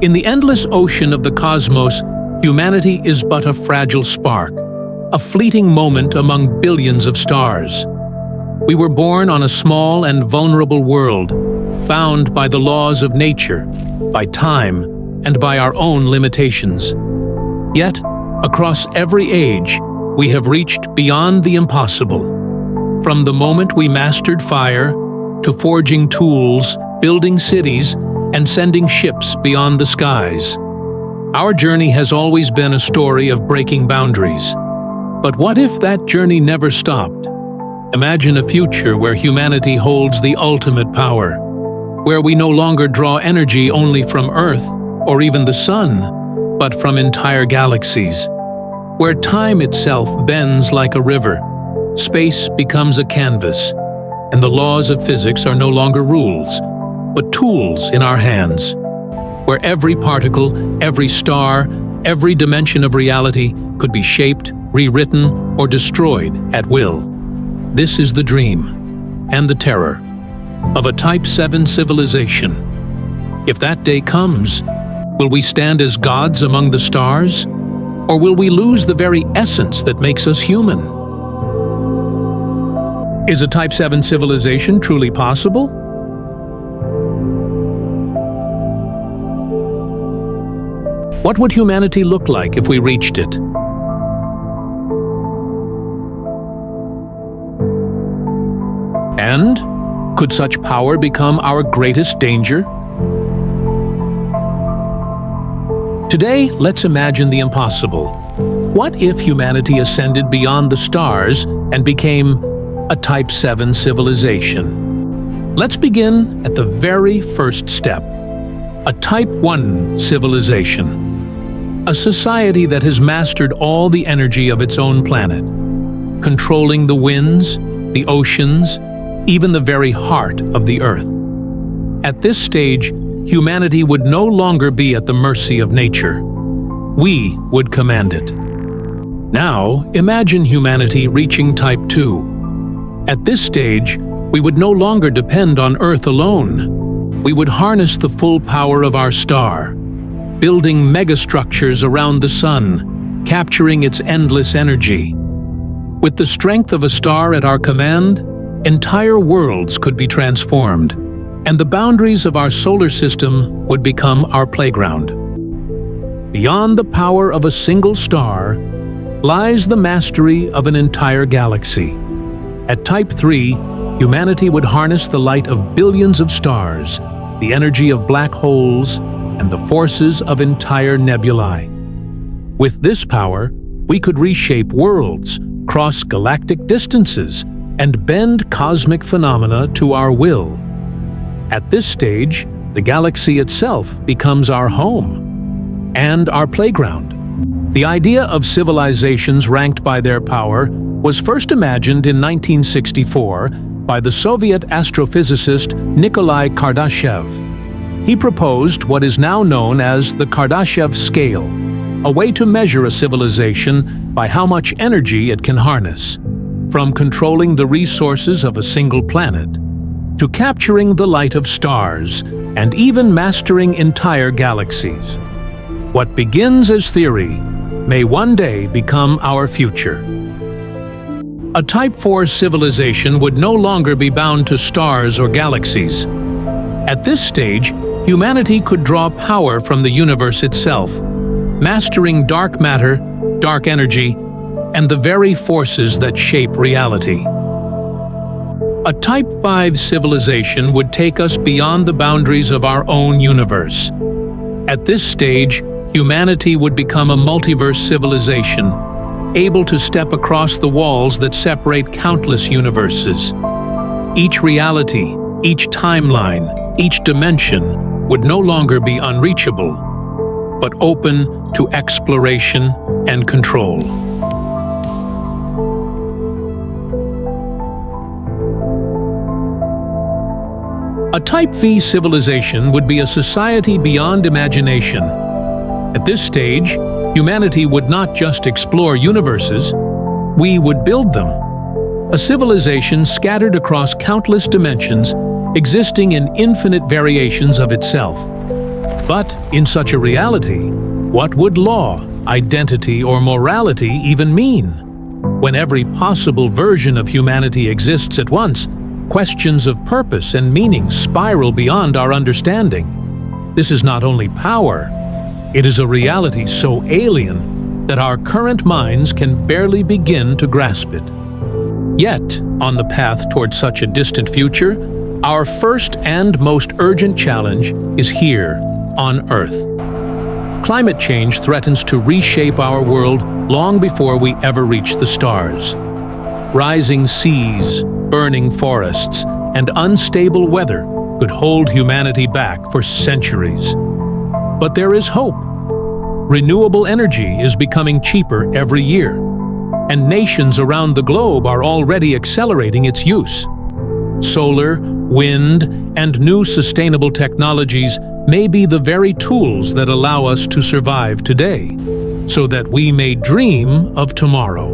In the endless ocean of the cosmos, humanity is but a fragile spark, a fleeting moment among billions of stars. We were born on a small and vulnerable world, bound by the laws of nature, by time, and by our own limitations. Yet, across every age, we have reached beyond the impossible. From the moment we mastered fire, to forging tools, building cities, and sending ships beyond the skies. Our journey has always been a story of breaking boundaries. But what if that journey never stopped? Imagine a future where humanity holds the ultimate power, where we no longer draw energy only from Earth or even the Sun, but from entire galaxies, where time itself bends like a river, space becomes a canvas, and the laws of physics are no longer rules, but tools in our hands, where every particle, every star, every dimension of reality could be shaped, rewritten, or destroyed at will. This is the dream, and the terror, of a Type 7 civilization. If that day comes, will we stand as gods among the stars? Or will we lose the very essence that makes us human? Is a Type 7 civilization truly possible? What would humanity look like if we reached it? And could such power become our greatest danger? Today, let's imagine the impossible. What if humanity ascended beyond the stars and became a Type 7 civilization? Let's begin at the very first step. A Type 1 civilization. A society that has mastered all the energy of its own planet, controlling the winds, the oceans, even the very heart of the Earth. At this stage, humanity would no longer be at the mercy of nature. We would command it. Now, imagine humanity reaching Type 2. At this stage, we would no longer depend on Earth alone. We would harness the full power of our star, building megastructures around the sun, capturing its endless energy. With the strength of a star at our command, entire worlds could be transformed, and the boundaries of our solar system would become our playground. Beyond the power of a single star lies the mastery of an entire galaxy. At Type 3, humanity would harness the light of billions of stars, the energy of black holes, and the forces of entire nebulae. With this power, we could reshape worlds, cross galactic distances, and bend cosmic phenomena to our will. At this stage, the galaxy itself becomes our home and our playground. The idea of civilizations ranked by their power was first imagined in 1964 by the Soviet astrophysicist Nikolai Kardashev. He proposed what is now known as the Kardashev scale, a way to measure a civilization by how much energy it can harness, from controlling the resources of a single planet, to capturing the light of stars, and even mastering entire galaxies. What begins as theory may one day become our future. A Type 4 civilization would no longer be bound to stars or galaxies. At this stage, humanity could draw power from the universe itself, mastering dark matter, dark energy, and the very forces that shape reality. A Type 5 civilization would take us beyond the boundaries of our own universe. At this stage, humanity would become a multiverse civilization, able to step across the walls that separate countless universes. Each reality, each timeline, each dimension would no longer be unreachable, but open to exploration and control. A Type V civilization would be a society beyond imagination. At this stage, humanity would not just explore universes, we would build them. A civilization scattered across countless dimensions, existing in infinite variations of itself. But in such a reality, what would law, identity, or morality even mean? When every possible version of humanity exists at once, questions of purpose and meaning spiral beyond our understanding. This is not only power, it is a reality so alien that our current minds can barely begin to grasp it. Yet, on the path toward such a distant future, our first and most urgent challenge is here, on Earth. Climate change threatens to reshape our world long before we ever reach the stars. Rising seas, burning forests, and unstable weather could hold humanity back for centuries. But there is hope. Renewable energy is becoming cheaper every year, and nations around the globe are already accelerating its use. Solar, wind, and new sustainable technologies may be the very tools that allow us to survive today, so that we may dream of tomorrow.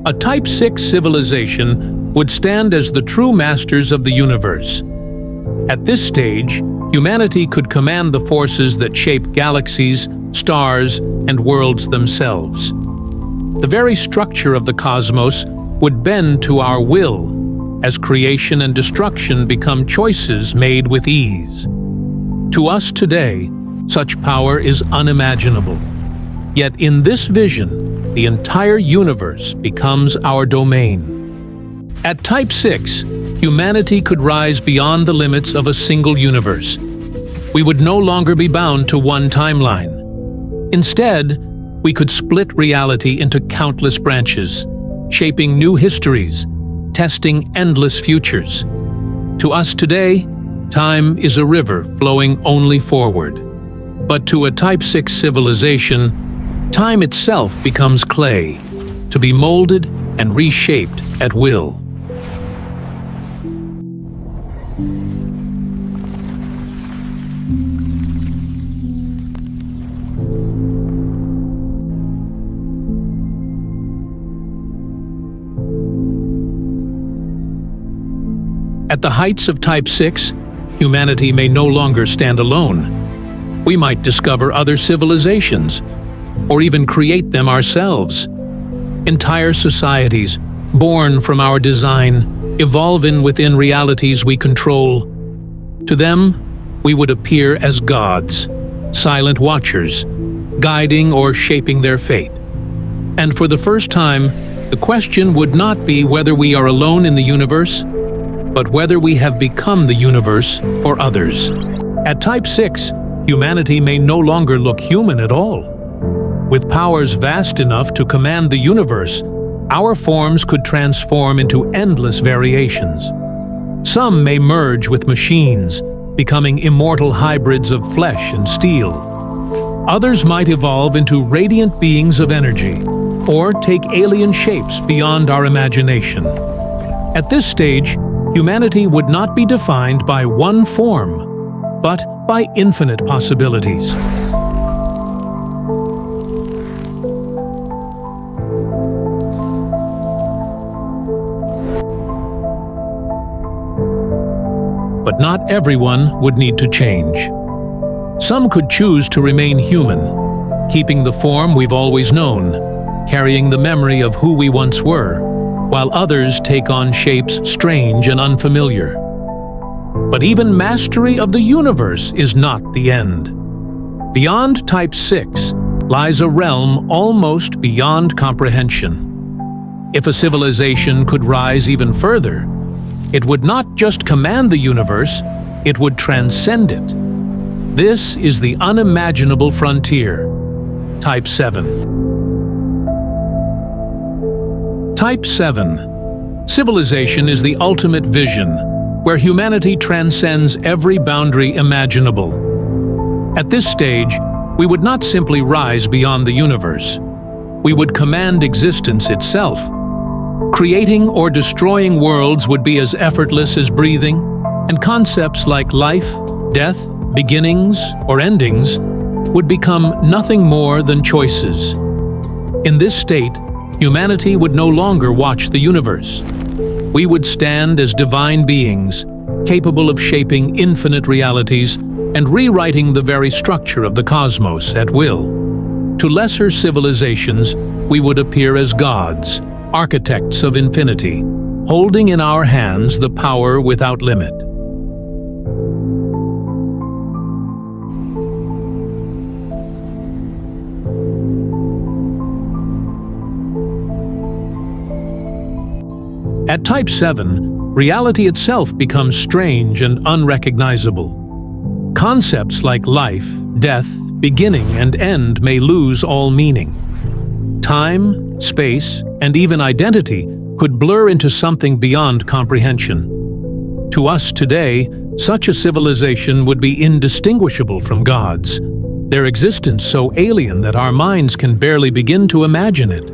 A Type 6 civilization would stand as the true masters of the universe. At this stage, humanity could command the forces that shape galaxies, stars, and worlds themselves. The very structure of the cosmos would bend to our will, as creation and destruction become choices made with ease. To us today, such power is unimaginable. Yet in this vision, the entire universe becomes our domain. At Type 6, humanity could rise beyond the limits of a single universe. We would no longer be bound to one timeline. Instead, we could split reality into countless branches, shaping new histories, testing endless futures. To us today, time is a river flowing only forward. But to a Type 6 civilization, time itself becomes clay, to be molded and reshaped at will. At the heights of Type 6, humanity may no longer stand alone. We might discover other civilizations, or even create them ourselves. Entire societies, born from our design, evolving within realities we control. To them, we would appear as gods, silent watchers, guiding or shaping their fate. And for the first time, the question would not be whether we are alone in the universe, but whether we have become the universe for others. At Type 6, humanity may no longer look human at all. With powers vast enough to command the universe, our forms could transform into endless variations. Some may merge with machines, becoming immortal hybrids of flesh and steel. Others might evolve into radiant beings of energy, or take alien shapes beyond our imagination. At this stage, humanity would not be defined by one form, but by infinite possibilities. But not everyone would need to change. Some could choose to remain human, keeping the form we've always known, carrying the memory of who we once were, while others take on shapes strange and unfamiliar. But even mastery of the universe is not the end. Beyond Type 6 lies a realm almost beyond comprehension. If a civilization could rise even further, it would not just command the universe, it would transcend it. This is the unimaginable frontier, Type 7. Type 7. Civilization is the ultimate vision, where humanity transcends every boundary imaginable. At this stage, we would not simply rise beyond the universe. We would command existence itself. Creating or destroying worlds would be as effortless as breathing, and concepts like life, death, beginnings, or endings would become nothing more than choices. In this state, humanity would no longer watch the universe. we would stand as divine beings, capable of shaping infinite realities and rewriting the very structure of the cosmos at will. To lesser civilizations, we would appear as gods, architects of infinity, holding in our hands the power without limit. At Type 7, reality itself becomes strange and unrecognizable. Concepts like life, death, beginning and end may lose all meaning. Time, space, and even identity could blur into something beyond comprehension. To us today, such a civilization would be indistinguishable from gods, their existence so alien that our minds can barely begin to imagine it.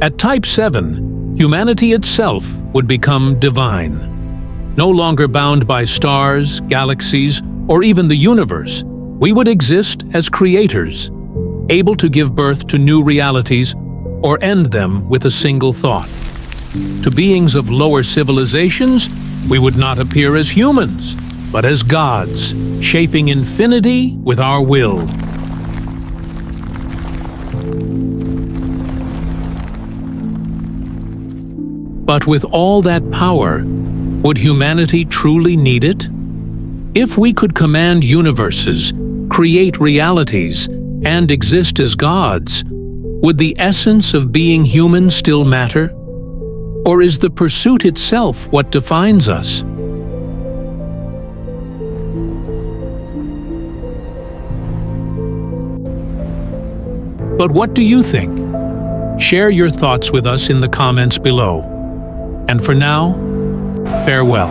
At Type 7, humanity itself would become divine. No longer bound by stars, galaxies, or even the universe, we would exist as creators, able to give birth to new realities or end them with a single thought. To beings of lower civilizations, we would not appear as humans, but as gods, shaping infinity with our will. But with all that power, would humanity truly need it? If we could command universes, create realities, and exist as gods, would the essence of being human still matter? Or is the pursuit itself what defines us? But what do you think? Share your thoughts with us in the comments below. And for now, farewell.